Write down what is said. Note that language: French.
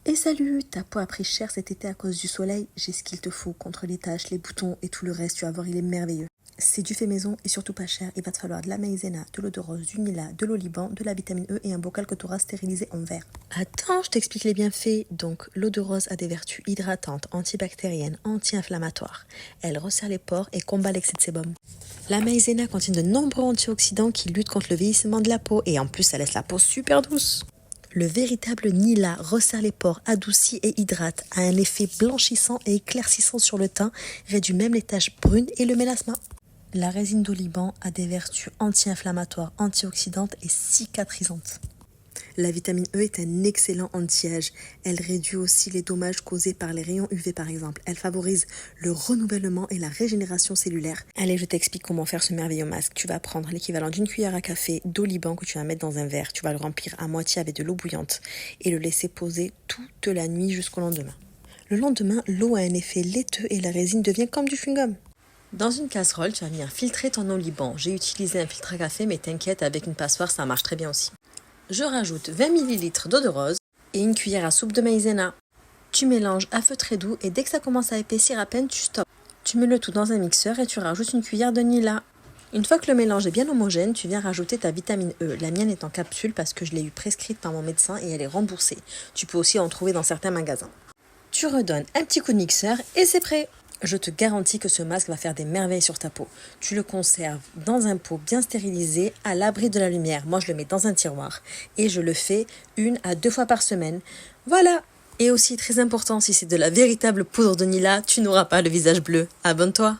Et salut, ta peau a pris cher cet été à cause du soleil, j'ai ce qu'il te faut contre les taches, les boutons et tout le reste, tu vas voir, il est merveilleux. C'est du fait maison et surtout pas cher, il va te falloir de la maïzena, de l'eau de rose, du nila, de l'oliban, de la vitamine E et un bocal que tu auras stérilisé en verre. Attends, je t'explique les bienfaits. Donc, l'eau de rose a des vertus hydratantes, antibactériennes, anti-inflammatoires. Elle resserre les pores et combat l'excès de sébum. La maïzena contient de nombreux antioxydants qui luttent contre le vieillissement de la peau et en plus ça laisse la peau super douce. Le véritable Nila resserre les pores, adoucit et hydrate, a un effet blanchissant et éclaircissant sur le teint, réduit même les taches brunes et le mélasma. La résine d'oliban a des vertus anti-inflammatoires, antioxydantes et cicatrisantes. La vitamine E est un excellent anti-âge. Elle réduit aussi les dommages causés par les rayons UV par exemple. Elle favorise le renouvellement et la régénération cellulaire. Allez, je t'explique comment faire ce merveilleux masque. Tu vas prendre l'équivalent d'une cuillère à café d'oliban que tu vas mettre dans un verre. Tu vas le remplir à moitié avec de l'eau bouillante et le laisser poser toute la nuit jusqu'au lendemain. Le lendemain, l'eau a un effet laiteux et la résine devient comme du chewing-gum. Dans une casserole, tu vas venir filtrer ton oliban. J'ai utilisé un filtre à café, mais t'inquiète, avec une passoire, ça marche très bien aussi. Je rajoute 20 ml d'eau de rose et une cuillère à soupe de maïzena. Tu mélanges à feu très doux et dès que ça commence à épaissir à peine, tu stoppes. Tu mets le tout dans un mixeur et tu rajoutes une cuillère de nila. Une fois que le mélange est bien homogène, tu viens rajouter ta vitamine E. La mienne est en capsule parce que je l'ai eu prescrite par mon médecin et elle est remboursée. Tu peux aussi en trouver dans certains magasins. Tu redonnes un petit coup de mixeur et c'est prêt. Je te garantis que ce masque va faire des merveilles sur ta peau. Tu le conserves dans un pot bien stérilisé, à l'abri de la lumière. Moi, je le mets dans un tiroir et je le fais 1 à 2 fois par semaine. Voilà. Et aussi, très important, si c'est de la véritable poudre de Nila, tu n'auras pas le visage bleu. Abonne-toi.